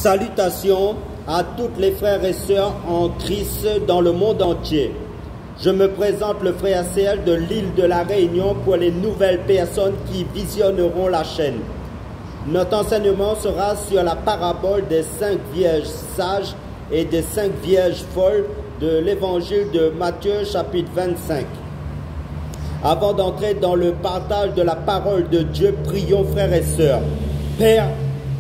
Salutations à toutes les frères et sœurs en Christ dans le monde entier. Je me présente le frère CL de l'île de la Réunion pour les nouvelles personnes qui visionneront la chaîne. Notre enseignement sera sur la parabole des 5 vierges sages et des 5 vierges folles de l'évangile de Matthieu chapitre 25. Avant d'entrer dans le partage de la parole de Dieu, prions frères et sœurs. Père,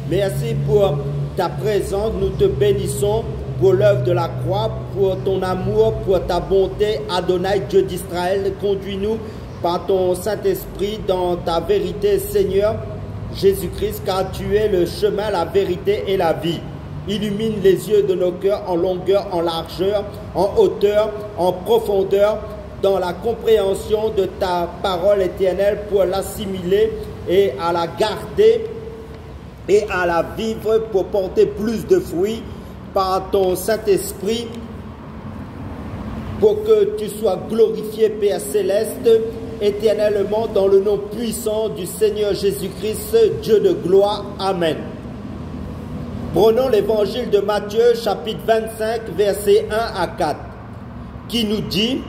merci pour ta présence, nous te bénissons pour l'œuvre de la croix, pour ton amour, pour ta bonté. Adonai, Dieu d'Israël, conduis-nous par ton Saint-Esprit dans ta vérité, Seigneur Jésus-Christ, car tu es le chemin, la vérité et la vie. Illumine les yeux de nos cœurs en longueur, en largeur, en hauteur, en profondeur, dans la compréhension de ta parole éternelle pour l'assimiler et à la garder et à la vivre pour porter plus de fruits par ton Saint-Esprit, pour que tu sois glorifié, Père Céleste, éternellement dans le nom puissant du Seigneur Jésus-Christ, Dieu de gloire. Amen. Prenons l'évangile de Matthieu, chapitre 25, versets 1 à 4, qui nous dit: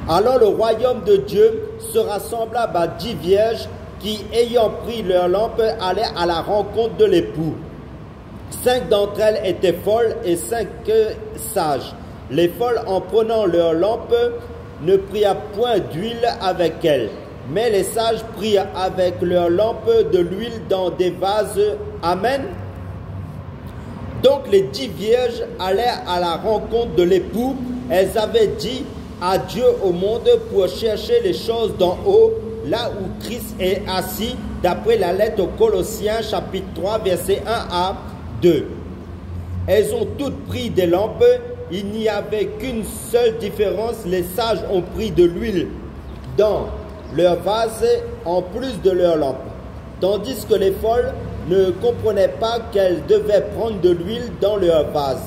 alors le royaume de Dieu sera semblable à 10 vierges qui, ayant pris leur lampe, allaient à la rencontre de l'époux. 5 d'entre elles étaient folles et 5 sages. Les folles, en prenant leur lampe, ne prirent point d'huile avec elles, mais les sages prirent avec leur lampe de l'huile dans des vases. Amen. Donc les 10 vierges allèrent à la rencontre de l'époux. Elles avaient dit adieu au monde pour chercher les choses d'en haut, là où Christ est assis, d'après la lettre aux Colossiens, chapitre 3, versets 1 à 2. Elles ont toutes pris des lampes. Il n'y avait qu'une seule différence. Les sages ont pris de l'huile dans leur vase en plus de leur lampe, tandis que les folles ne comprenaient pas qu'elles devaient prendre de l'huile dans leur vase.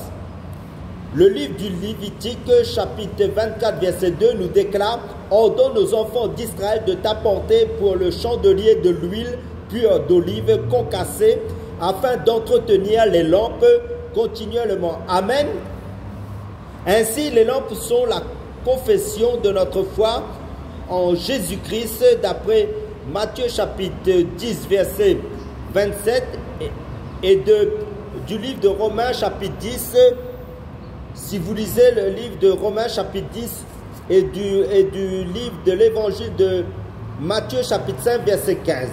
Le livre du Lévitique, chapitre 24, verset 2, nous déclare: ordonne aux enfants d'Israël de t'apporter pour le chandelier de l'huile pure d'olive concassée, afin d'entretenir les lampes continuellement. Amen. Ainsi, les lampes sont la confession de notre foi en Jésus-Christ, d'après Matthieu chapitre 10, verset 27, et du livre de Romains chapitre 10. Si vous lisez le livre de Romains chapitre 10 et du livre de l'évangile de Matthieu chapitre 5 verset 15.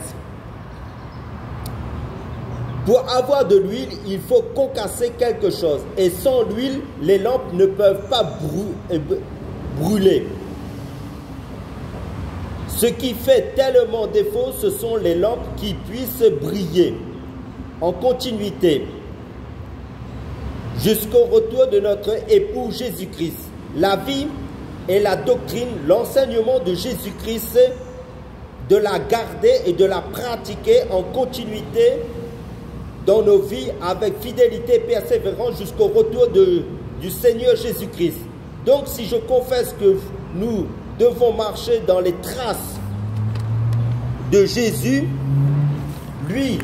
Pour avoir de l'huile, il faut concasser quelque chose. Et sans l'huile, les lampes ne peuvent pas brûler. Ce qui fait tellement défaut, ce sont les lampes qui puissent briller en continuité jusqu'au retour de notre époux Jésus-Christ. La vie et la doctrine, l'enseignement de Jésus-Christ, de la garder et de la pratiquer en continuité dans nos vies avec fidélité et persévérance jusqu'au retour du Seigneur Jésus-Christ. Donc si je confesse que nous devons marcher dans les traces de Jésus, lui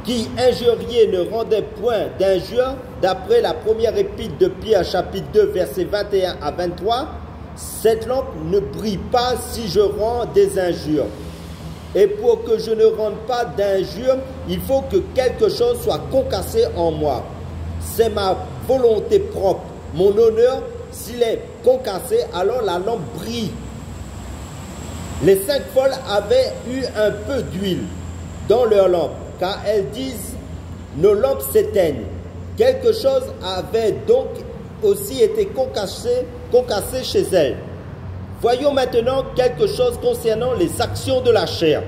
qui injuriait ne rendait point d'injure, d'après la première épître de Pierre, chapitre 2, versets 21 à 23, cette lampe ne brille pas si je rends des injures. Et pour que je ne rende pas d'injures, il faut que quelque chose soit concassé en moi. C'est ma volonté propre, mon honneur. S'il est concassé, alors la lampe brille. Les 5 folles avaient eu un peu d'huile dans leur lampe, car elles disent: nos lampes s'éteignent. Quelque chose avait donc aussi été concassé chez elles. Voyons maintenant quelque chose concernant les actions de la chair.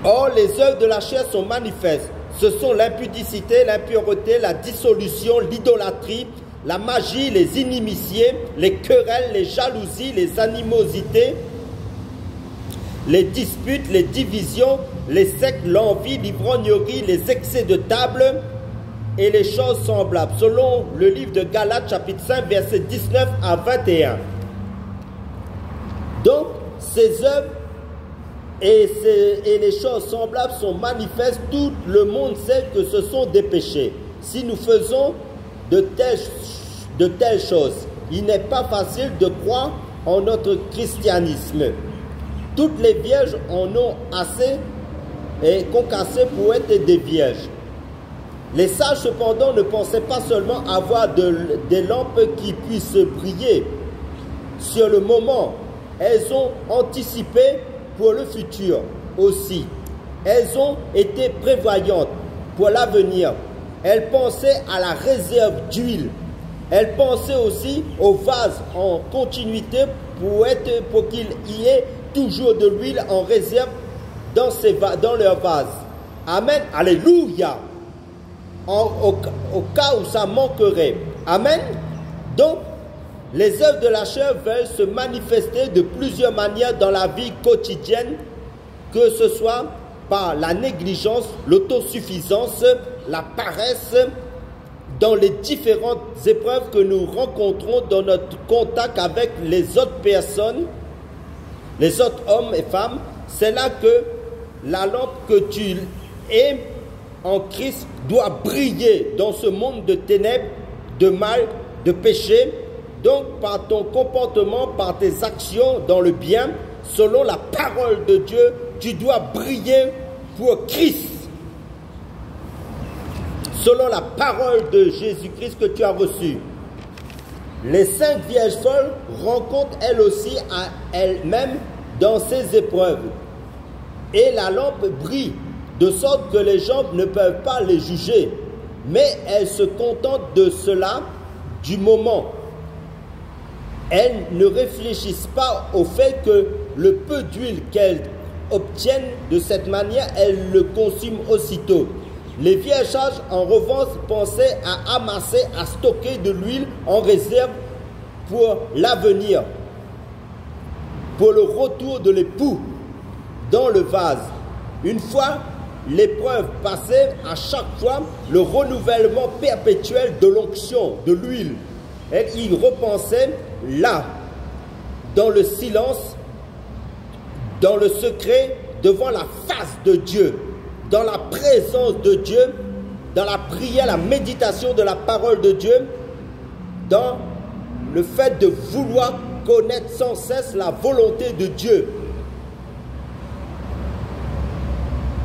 Or, les œuvres de la chair sont manifestes. Ce sont l'impudicité, l'impureté, la dissolution, l'idolâtrie, la magie, les inimitiés, les querelles, les jalousies, les animosités, les disputes, les divisions, les sectes, l'envie, l'ivrognerie, les excès de table et les choses semblables, selon le livre de Galates, chapitre 5, versets 19 à 21. Donc, ces œuvres et les choses semblables sont manifestes, tout le monde sait que ce sont des péchés. Si nous faisons de telles choses, il n'est pas facile de croire en notre christianisme. Toutes les vierges en ont assez et concassé pour être des vierges. Les sages cependant ne pensaient pas seulement avoir des lampes qui puissent briller sur le moment. Elles ont anticipé pour le futur aussi. Elles ont été prévoyantes pour l'avenir. Elles pensaient à la réserve d'huile. Elles pensaient aussi au vase en continuité pour qu'il y ait toujours de l'huile en réserve dans leur vase. Amen. Alléluia. Au cas où ça manquerait. Amen. Donc, les œuvres de la chair veulent se manifester de plusieurs manières dans la vie quotidienne, que ce soit par la négligence, l'autosuffisance, la paresse, dans les différentes épreuves que nous rencontrons dans notre contact avec les autres personnes, les autres hommes et femmes. C'est là que la lampe que tu es en Christ doit briller dans ce monde de ténèbres, de mal, de péché. Donc, par ton comportement, par tes actions dans le bien, selon la parole de Dieu, tu dois briller pour Christ. Selon la parole de Jésus-Christ que tu as reçue. Les 5 vierges folles rencontrent elles aussi à elles-mêmes dans ces épreuves. Et la lampe brille, de sorte que les gens ne peuvent pas les juger. Mais elles se contentent de cela du moment. Elles ne réfléchissent pas au fait que le peu d'huile qu'elles obtiennent de cette manière, elles le consument aussitôt. Les vierges sages, en revanche, pensaient à amasser, à stocker de l'huile en réserve pour l'avenir, pour le retour de l'époux dans le vase. Une fois l'épreuve passée, à chaque fois, le renouvellement perpétuel de l'onction, de l'huile. Elle y repensait là, dans le silence, dans le secret, devant la face de Dieu, dans la présence de Dieu, dans la prière, la méditation de la parole de Dieu, dans le fait de vouloir connaître sans cesse la volonté de Dieu.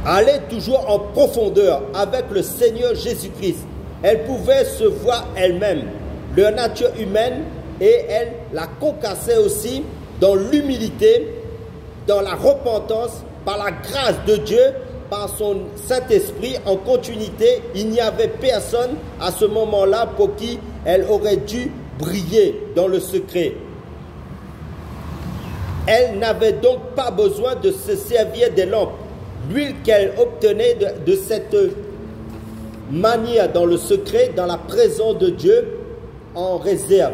Aller toujours en profondeur avec le Seigneur Jésus-Christ. Elle pouvait se voir elle-même, leur nature humaine, et elle la concassait aussi dans l'humilité, dans la repentance, par la grâce de Dieu, par son Saint-Esprit en continuité. Il n'y avait personne à ce moment-là pour qui elle aurait dû briller dans le secret. Elle n'avait donc pas besoin de se servir des lampes. L'huile qu'elle obtenait de cette manière dans le secret, dans la présence de Dieu, en réserve.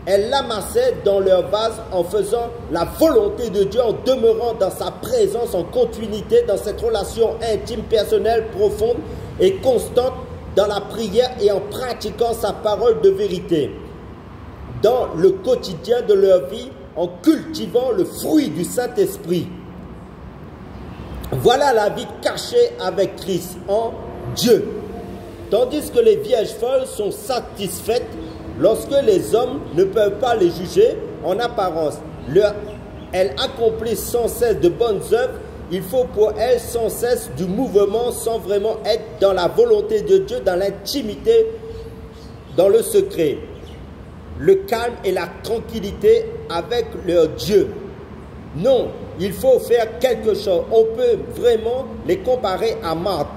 Elle l'amassait dans leur vase en faisant la volonté de Dieu, en demeurant dans sa présence, en continuité, dans cette relation intime, personnelle, profonde et constante, dans la prière et en pratiquant sa parole de vérité. Dans le quotidien de leur vie, en cultivant le fruit du Saint-Esprit. Voilà la vie cachée avec Christ en Dieu. Tandis que les vierges folles sont satisfaites lorsque les hommes ne peuvent pas les juger en apparence. Elles accomplissent sans cesse de bonnes œuvres. Il faut pour elles sans cesse du mouvement sans vraiment être dans la volonté de Dieu, dans l'intimité, dans le secret. Le calme et la tranquillité avec leur Dieu. Non, il faut faire quelque chose. On peut vraiment les comparer à Marthe.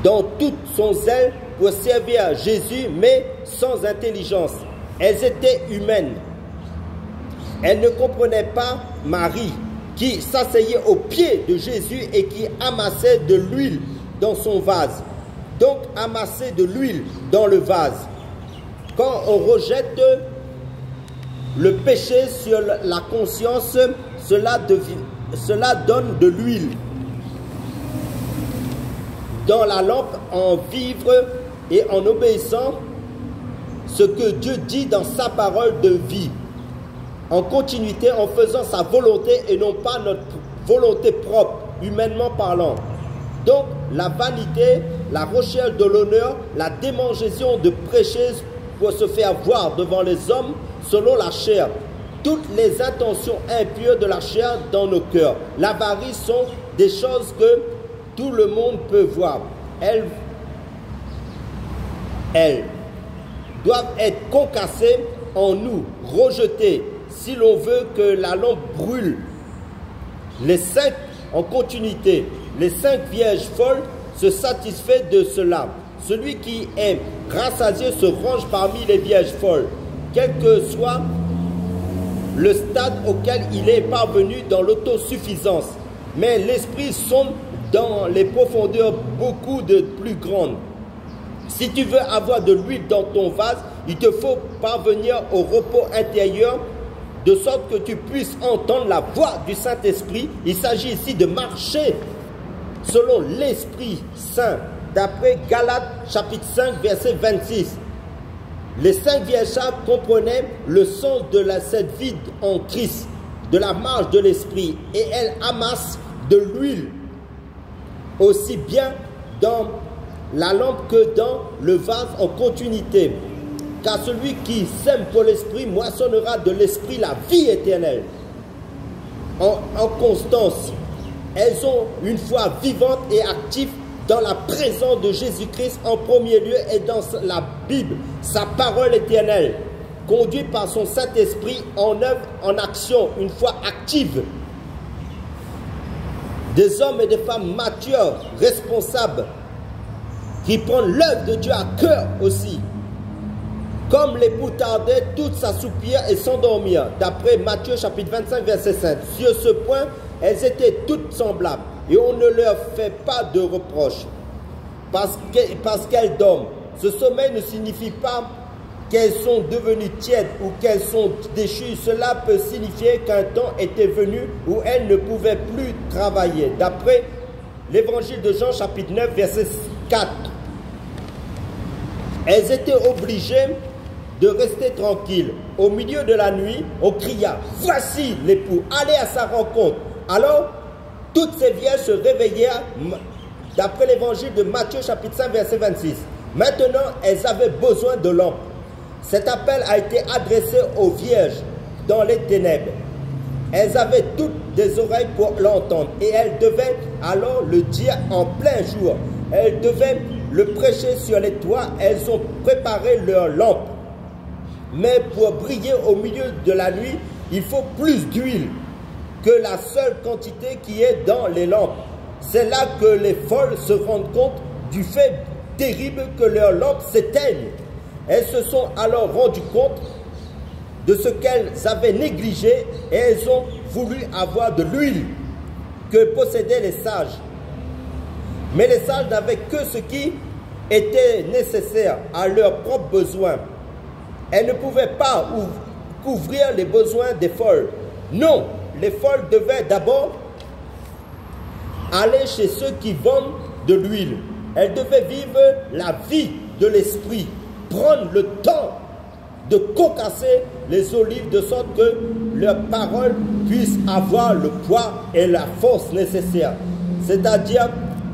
Dans toute son zèle pour servir Jésus, mais sans intelligence. Elles étaient humaines. Elles ne comprenaient pas Marie, qui s'asseyait aux pieds de Jésus et qui amassait de l'huile dans son vase. Donc, amasser de l'huile dans le vase. Quand on rejette le péché sur la conscience, cela donne de l'huile dans la lampe en vivre et en obéissant ce que Dieu dit dans sa parole de vie. En continuité, en faisant sa volonté et non pas notre volonté propre, humainement parlant. Donc, la vanité, la recherche de l'honneur, la démangeaison de prêcher pour se faire voir devant les hommes selon la chair. Toutes les intentions impures de la chair dans nos cœurs. L'avarice sont des choses que tout le monde peut voir. Elles doivent être concassées en nous, rejetées, si l'on veut que la lampe brûle. Les 5 en continuité, les 5 vierges folles se satisfait de cela. Celui qui est rassasié se range parmi les vierges folles, quel que soit le stade auquel il est parvenu dans l'autosuffisance. Mais l'esprit sombre dans les profondeurs beaucoup de plus grandes. Si tu veux avoir de l'huile dans ton vase, il te faut parvenir au repos intérieur, de sorte que tu puisses entendre la voix du Saint-Esprit. Il s'agit ici de marcher selon l'Esprit Saint, d'après Galates chapitre 5, verset 26. Les 5 vierges comprenaient le sens de cette vie en Christ, de la marche de l'Esprit, et elles amassent de l'huile aussi bien dans la lampe que dans le vase en continuité. Car celui qui sème pour l'Esprit moissonnera de l'Esprit la vie éternelle. En constance, elles ont une foi vivante et active dans la présence de Jésus-Christ en premier lieu et dans la Bible, sa parole éternelle, conduit par son Saint-Esprit en œuvre, en action, une foi active. Des hommes et des femmes matures, responsables, qui prennent l'œuvre de Dieu à cœur aussi. Comme l'époux tardait, toutes s'assoupirent et s'endormirent. D'après Matthieu chapitre 25, verset 5. Sur ce point, elles étaient toutes semblables. Et on ne leur fait pas de reproche. Parce qu'elles dorment. Ce sommeil ne signifie pas qu'elles sont devenues tièdes ou qu'elles sont déchues. Cela peut signifier qu'un temps était venu où elles ne pouvaient plus travailler. D'après l'évangile de Jean chapitre 9, verset 4. Elles étaient obligées de rester tranquilles. Au milieu de la nuit, on cria « Voici l'époux, allez à sa rencontre !» Alors, toutes ces vierges se réveillèrent d'après l'évangile de Matthieu chapitre 5, verset 26. Maintenant, elles avaient besoin de lampes. Cet appel a été adressé aux vierges dans les ténèbres. Elles avaient toutes des oreilles pour l'entendre et elles devaient alors le dire en plein jour. Elles devaient le prêcher sur les toits. Elles ont préparé leurs lampes. Mais pour briller au milieu de la nuit, il faut plus d'huile que la seule quantité qui est dans les lampes. C'est là que les folles se rendent compte du fait terrible que leurs lampes s'éteignent. Elles se sont alors rendues compte de ce qu'elles avaient négligé et elles ont voulu avoir de l'huile que possédaient les sages. Mais les sages n'avaient que ce qui était nécessaire à leurs propres besoins. Elles ne pouvaient pas couvrir les besoins des folles. Non, les folles devaient d'abord aller chez ceux qui vendent de l'huile. Elles devaient vivre la vie de l'esprit, prendre le temps de concasser les olives de sorte que leurs paroles puissent avoir le poids et la force nécessaires. C'est-à-dire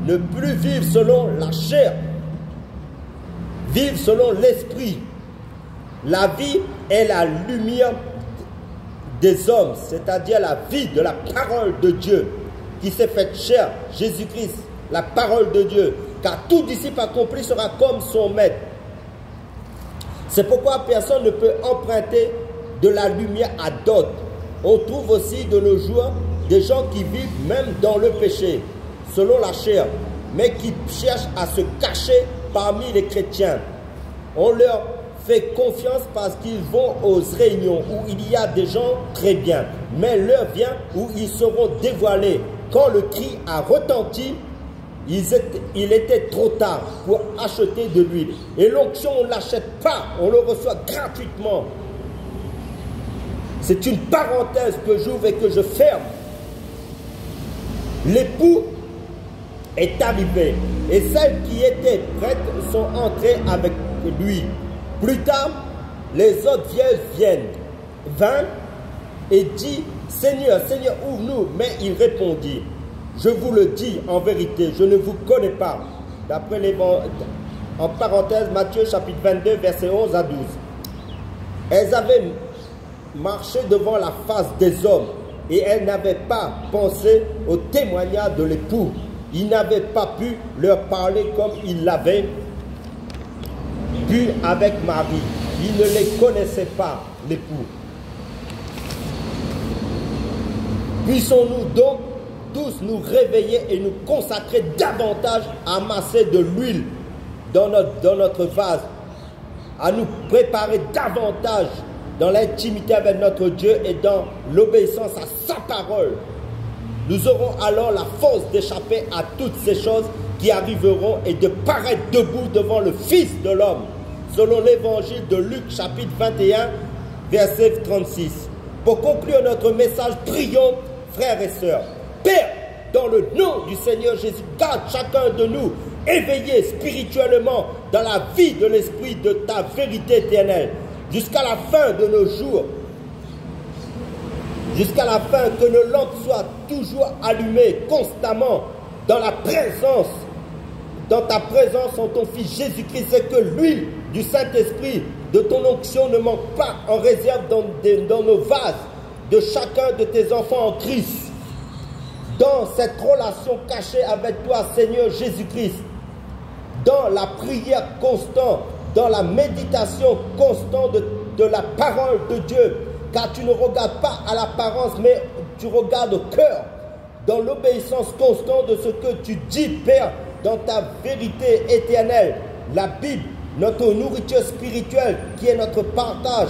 ne plus vivre selon la chair, vivre selon l'esprit. La vie est la lumière des hommes, c'est-à-dire la vie de la parole de Dieu qui s'est faite chair, Jésus-Christ, la parole de Dieu. Car tout disciple accompli sera comme son maître. C'est pourquoi personne ne peut emprunter de la lumière à d'autres. On trouve aussi de nos jours des gens qui vivent même dans le péché, selon la chair, mais qui cherchent à se cacher parmi les chrétiens. On leur fait confiance parce qu'ils vont aux réunions où il y a des gens très bien. Mais l'heure vient où ils seront dévoilés. Quand le cri a retenti, il était trop tard pour acheter de l'huile. Et l'onction, on ne l'achète pas, on le reçoit gratuitement. C'est une parenthèse que j'ouvre et que je ferme. L'époux est arrivé et celles qui étaient prêtes sont entrées avec lui. Plus tard, les autres vierges vinrent et dit Seigneur, Seigneur, ouvre-nous. Mais il répondit, je vous le dis en vérité, je ne vous connais pas. D'après l'évangile, en parenthèse, Matthieu chapitre 22, versets 11 à 12. Elles avaient marché devant la face des hommes et elles n'avaient pas pensé au témoignage de l'époux. Il n'avait pas pu leur parler comme il l'avait pu avec Marie. Il ne les connaissait pas, l'époux. Puissons-nous donc tous nous réveiller et nous consacrer davantage à amasser de l'huile dans notre vase, à nous préparer davantage dans l'intimité avec notre Dieu et dans l'obéissance à sa parole. Nous aurons alors la force d'échapper à toutes ces choses qui arriveront et de paraître debout devant le Fils de l'homme, selon l'évangile de Luc chapitre 21, verset 36. Pour conclure notre message, prions, frères et sœurs. Père, dans le nom du Seigneur Jésus, garde chacun de nous éveillés spirituellement dans la vie de l'Esprit de ta vérité éternelle, jusqu'à la fin de nos jours, jusqu'à la fin, que nos lampes soient toujours allumées constamment dans la présence, dans ta présence en ton Fils Jésus-Christ, et que l'huile du Saint-Esprit de ton onction ne manque pas en réserve dans nos vases de chacun de tes enfants en Christ. Dans cette relation cachée avec toi, Seigneur Jésus-Christ, dans la prière constante, dans la méditation constante de la parole de Dieu, car tu ne regardes pas à l'apparence, mais tu regardes au cœur, dans l'obéissance constante de ce que tu dis, Père, dans ta vérité éternelle. La Bible, notre nourriture spirituelle, qui est notre partage,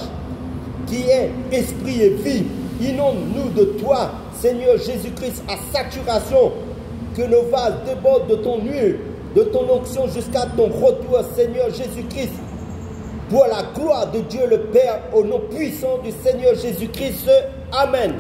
qui est esprit et vie. Inonde-nous de toi, Seigneur Jésus-Christ, à saturation, que nos vases débordent de ton huile, de ton onction jusqu'à ton retour, Seigneur Jésus-Christ, pour la gloire de Dieu le Père, au nom puissant du Seigneur Jésus-Christ. Amen.